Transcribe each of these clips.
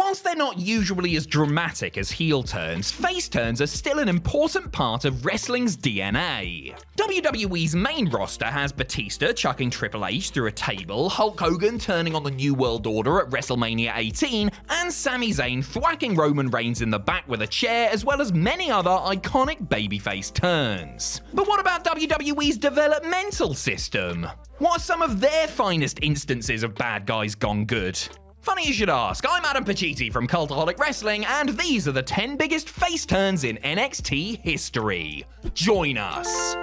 Whilst they're not usually as dramatic as heel turns, face turns are still an important part of wrestling's DNA. WWE's main roster has Batista chucking Triple H through a table, Hulk Hogan turning on the New World Order at WrestleMania 18, and Sami Zayn thwacking Roman Reigns in the back with a chair, as well as many other iconic babyface turns. But what about WWE's developmental system? What are some of their finest instances of bad guys gone good? Funny you should ask. I'm Adam Pacitti from Cultaholic Wrestling, and these are the 10 biggest face turns in NXT history. Join us.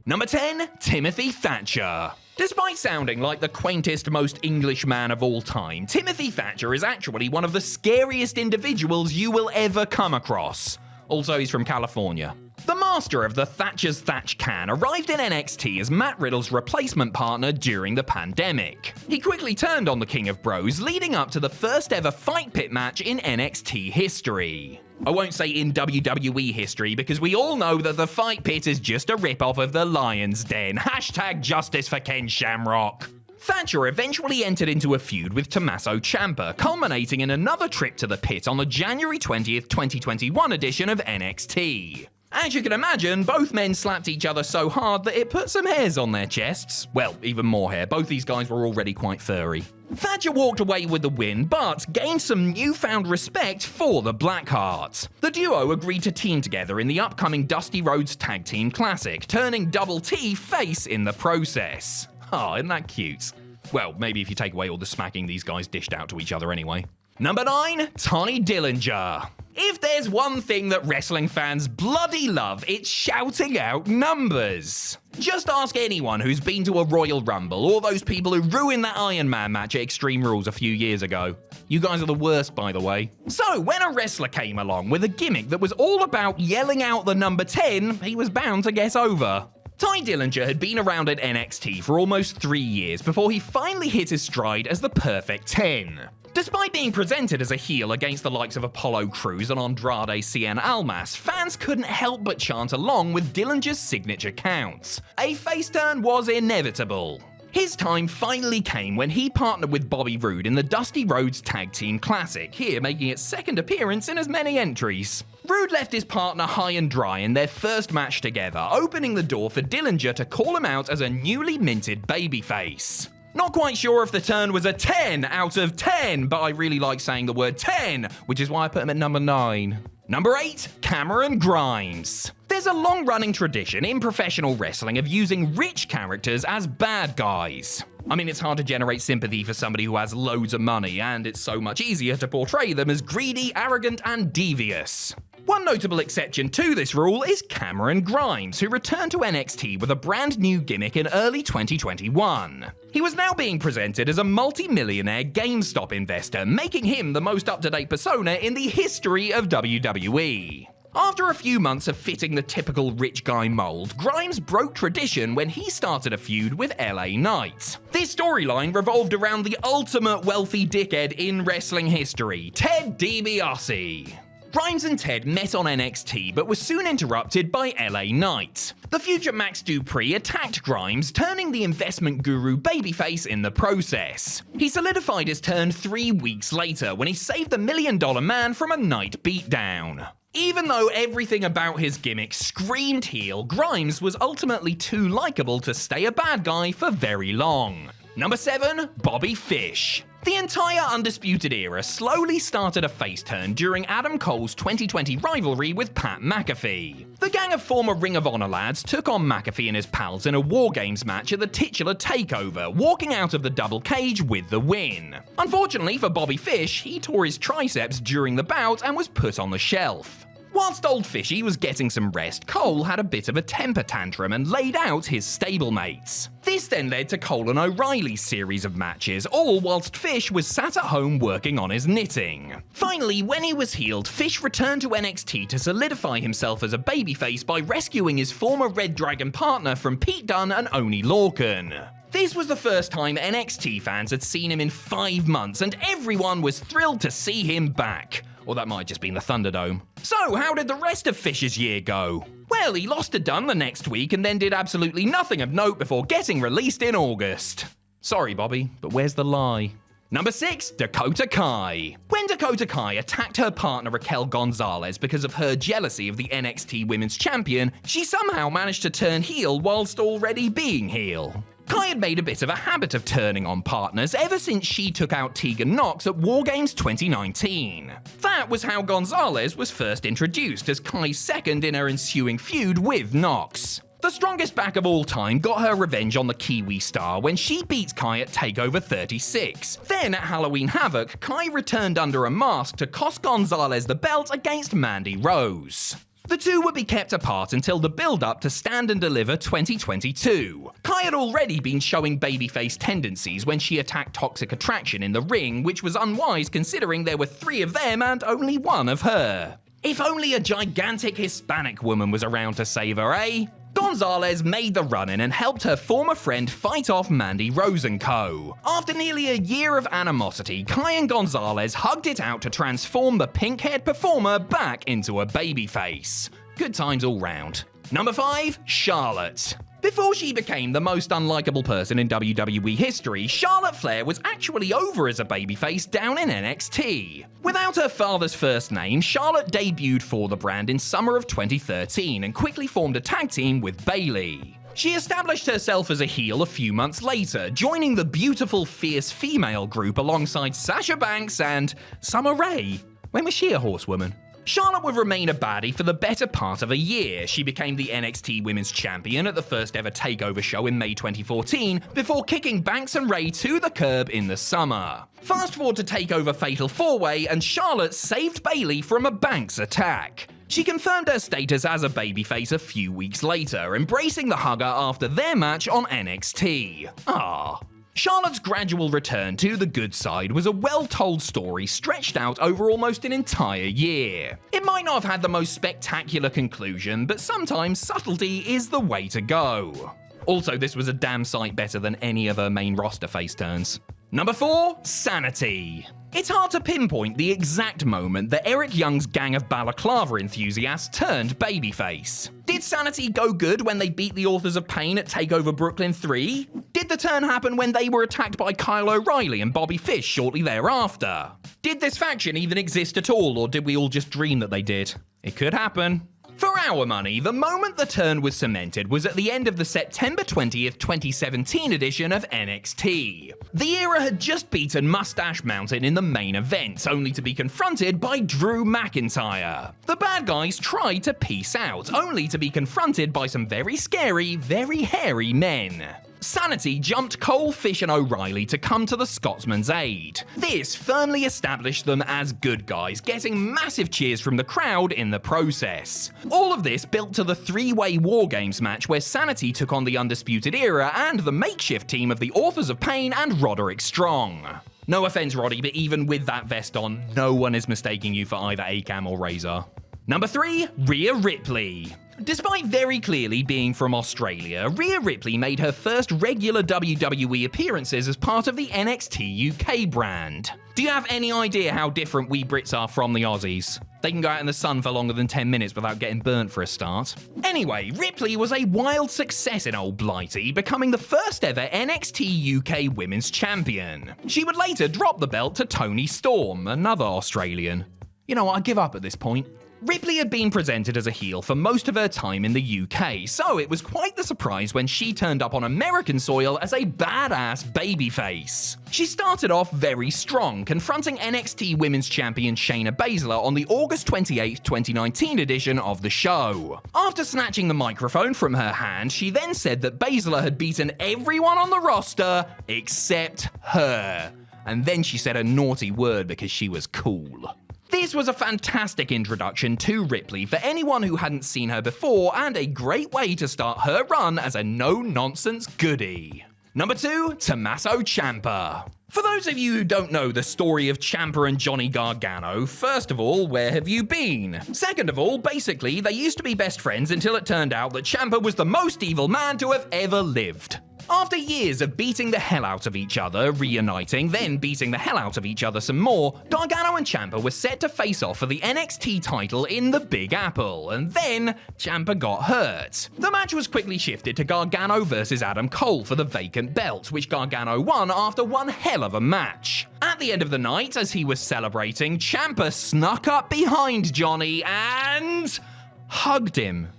Number 10, Timothy Thatcher. Despite sounding like the quaintest, most English man of all time, Timothy Thatcher is actually one of the scariest individuals you will ever come across. Also, he's from California. The master of the Thatcher's Thatch Can arrived in NXT as Matt Riddle's replacement partner during the pandemic. He quickly turned on the King of Bros, leading up to the first ever fight pit match in NXT history. I won't say in WWE history, because we all know that the fight pit is just a rip-off of the Lion's Den. Hashtag justice for Ken Shamrock. Thatcher eventually entered into a feud with Tomaso Ciampa, culminating in another trip to the pit on the January 20th, 2021 edition of NXT. As you can imagine, both men slapped each other so hard that it put some hairs on their chests. Well, even more hair. Both these guys were already quite furry. Thatcher walked away with the win, but gained some newfound respect for the Blackhearts. The duo agreed to team together in the upcoming Dusty Rhodes Tag Team Classic, turning Double T face in the process. Oh, isn't that cute? Well, maybe if you take away all the smacking these guys dished out to each other anyway. Number 9, Tony Dillinger. If there's one thing that wrestling fans bloody love, it's shouting out numbers. Just ask anyone who's been to a Royal Rumble, or those people who ruined that Iron Man match at Extreme Rules a few years ago. You guys are the worst, by the way. So, when a wrestler came along with a gimmick that was all about yelling out the number 10, he was bound to get over. Tony Dillinger had been around at NXT for almost 3 years before he finally hit his stride as the perfect 10. Despite being presented as a heel against the likes of Apollo Crews and Andrade Cien Almas, fans couldn't help but chant along with Dillinger's signature counts. A face turn was inevitable. His time finally came when he partnered with Bobby Roode in the Dusty Rhodes Tag Team Classic, here making its second appearance in as many entries. Roode left his partner high and dry in their first match together, opening the door for Dillinger to call him out as a newly minted babyface. Not quite sure if the turn was a 10 out of 10, but I really like saying the word 10, which is why I put him at number 9. Number 8, Cameron Grimes. There's a long-running tradition in professional wrestling of using rich characters as bad guys. I mean, it's hard to generate sympathy for somebody who has loads of money, and it's so much easier to portray them as greedy, arrogant, and devious. One notable exception to this rule is Cameron Grimes, who returned to NXT with a brand new gimmick in early 2021. He was now being presented as a multi-millionaire GameStop investor, making him the most up-to-date persona in the history of WWE. After a few months of fitting the typical rich guy mold, Grimes broke tradition when he started a feud with LA Knight. This storyline revolved around the ultimate wealthy dickhead in wrestling history, Ted DiBiase. Grimes and Ted met on NXT, but were soon interrupted by LA Knight. The future Max Dupree attacked Grimes, turning the investment guru babyface in the process. He solidified his turn 3 weeks later when he saved the $1 Million Man from a Knight beatdown. Even though everything about his gimmick screamed heel, Grimes was ultimately too likable to stay a bad guy for very long. Number 7, Bobby Fish. The entire Undisputed Era slowly started a face turn during Adam Cole's 2020 rivalry with Pat McAfee. The gang of former Ring of Honor lads took on McAfee and his pals in a War Games match at the titular TakeOver, walking out of the double cage with the win. Unfortunately for Bobby Fish, he tore his triceps during the bout and was put on the shelf. Whilst old Fishy was getting some rest, Cole had a bit of a temper tantrum and laid out his stablemates. This then led to Cole and O'Reilly's series of matches, all whilst Fish was sat at home working on his knitting. Finally, when he was healed, Fish returned to NXT to solidify himself as a babyface by rescuing his former Red Dragon partner from Pete Dunne and Oney Lorcan. This was the first time NXT fans had seen him in 5 months, and everyone was thrilled to see him back. Or that might have just been the Thunderdome. So, how did the rest of Fish's year go? Well, he lost to Dunne the next week and then did absolutely nothing of note before getting released in August. Sorry, Bobby, but where's the lie? Number 6. Dakota Kai. When Dakota Kai attacked her partner Raquel Gonzalez because of her jealousy of the NXT Women's Champion, she somehow managed to turn heel whilst already being heel. Kai had made a bit of a habit of turning on partners ever since she took out Tegan Nox at War Games 2019. That was how Gonzalez was first introduced, as Kai's second in her ensuing feud with Nox. The strongest back of all time got her revenge on the Kiwi star when she beat Kai at TakeOver 36. Then at Halloween Havoc, Kai returned under a mask to cost Gonzalez the belt against Mandy Rose. The two would be kept apart until the build-up to Stand and Deliver 2022. Kai had already been showing babyface tendencies when she attacked Toxic Attraction in the ring, which was unwise considering there were 3 of them and only 1 of her. If only a gigantic Hispanic woman was around to save her, eh? Gonzalez made the run-in and helped her former friend fight off Mandy Rose & Co. After nearly a year of animosity, Kai and Gonzalez hugged it out to transform the pink-haired performer back into a babyface. Good times all round. Number 5. Charlotte. Before she became the most unlikable person in WWE history, Charlotte Flair was actually over as a babyface down in NXT. Without her father's first name, Charlotte debuted for the brand in summer of 2013 and quickly formed a tag team with Bayley. She established herself as a heel a few months later, joining the beautiful fierce female group alongside Sasha Banks and Summer Rae. When was she a horsewoman? Charlotte would remain a baddie for the better part of a year. She became the NXT Women's Champion at the first ever TakeOver show in May 2014, before kicking Banks and Rae to the curb in the summer. Fast forward to TakeOver Fatal 4-Way, and Charlotte saved Bayley from a Banks attack. She confirmed her status as a babyface a few weeks later, embracing the hugger after their match on NXT. Charlotte's gradual return to the good side was a well-told story stretched out over almost an entire year. It might not have had the most spectacular conclusion, but sometimes subtlety is the way to go. Also, this was a damn sight better than any of her main roster face turns. Number 4. Sanity. It's hard to pinpoint the exact moment that Eric Young's gang of balaclava enthusiasts turned babyface. Did Sanity go good when they beat the Authors of Pain at TakeOver Brooklyn 3? Did the turn happen when they were attacked by Kyle O'Reilly and Bobby Fish shortly thereafter? Did this faction even exist at all, or did we all just dream that they did? It could happen. For our money, the moment the turn was cemented was at the end of the September 20th, 2017 edition of NXT. The era had just beaten Mustache Mountain in the main event, only to be confronted by Drew McIntyre. The bad guys tried to peace out, only to be confronted by some very scary, very hairy men. Sanity jumped Cole, Fish and O'Reilly to come to the Scotsman's aid. This firmly established them as good guys, getting massive cheers from the crowd in the process. All of this built to the 3-way War Games match where Sanity took on the Undisputed Era and the makeshift team of the Authors of Pain and Roderick Strong. No offense, Roddy, but even with that vest on, no one is mistaking you for either Akam or Razor. Number 3. Rhea Ripley. Despite very clearly being from Australia, Ria Ripley made her first regular WWE appearances as part of the NXT UK brand. Do you have any idea how different we Brits are from the Aussies? They can go out in the sun for longer than 10 minutes without getting burnt for a start. Anyway, Ripley was a wild success in Old Blighty, becoming the first ever NXT UK Women's Champion. She would later drop the belt to Toni Storm, another Australian. You know what, I give up at this point. Ripley had been presented as a heel for most of her time in the UK, so it was quite the surprise when she turned up on American soil as a badass babyface. She started off very strong, confronting NXT Women's Champion Shayna Baszler on the August 28, 2019 edition of the show. After snatching the microphone from her hand, she then said that Baszler had beaten everyone on the roster except her. And then she said a naughty word because she was cool. This was a fantastic introduction to Ripley for anyone who hadn't seen her before, and a great way to start her run as a no-nonsense goodie. Number 2, Tomaso Ciampa. For those of you who don't know the story of Ciampa and Johnny Gargano, first of all, where have you been? Second of all, basically, they used to be best friends until it turned out that Ciampa was the most evil man to have ever lived. After years of beating the hell out of each other, reuniting, then beating the hell out of each other some more, Gargano and Ciampa were set to face off for the NXT title in the Big Apple, and then Ciampa got hurt. The match was quickly shifted to Gargano versus Adam Cole for the vacant belt, which Gargano won after one hell of a match. At the end of the night, as he was celebrating, Ciampa snuck up behind Johnny and hugged him.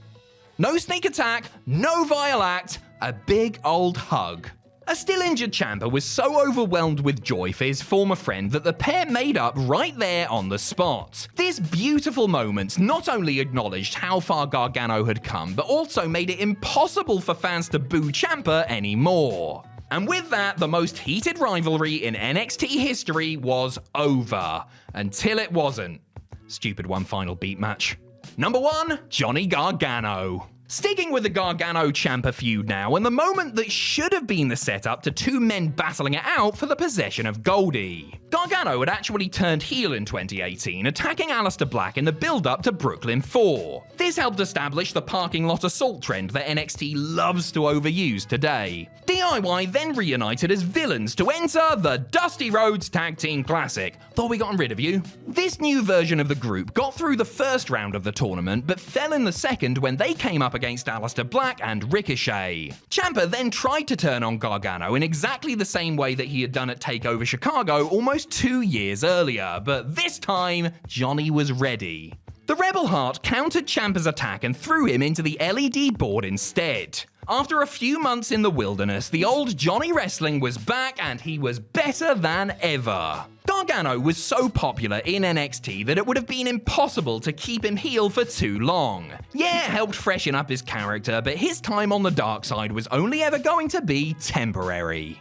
No sneak attack, no vile act, a big old hug. A still injured Ciampa was so overwhelmed with joy for his former friend that the pair made up right there on the spot. This beautiful moment not only acknowledged how far Gargano had come, but also made it impossible for fans to boo Ciampa anymore. And with that, the most heated rivalry in NXT history was over. Until it wasn't. Stupid one final beat match. Number 1, Johnny Gargano. Sticking with the Gargano-Ciampa feud now, and the moment that should have been the setup to two men battling it out for the possession of Goldie. Gargano had actually turned heel in 2018, attacking Aleister Black in the build-up to Brooklyn 4. This helped establish the parking lot assault trend that NXT loves to overuse today. DIY then reunited as villains to enter the Dusty Rhodes Tag Team Classic. Thought we gotten rid of you? This new version of the group got through the first round of the tournament, but fell in the second when they came up against Aleister Black and Ricochet. Ciampa then tried to turn on Gargano in exactly the same way that he had done at TakeOver Chicago almost 2 years earlier, but this time, Johnny was ready. The Rebel Heart countered Ciampa's attack and threw him into the LED board instead. After a few months in the wilderness, the old Johnny Wrestling was back and he was better than ever. Gargano was so popular in NXT that it would have been impossible to keep him heel for too long. Yeah, it helped freshen up his character, but his time on the dark side was only ever going to be temporary.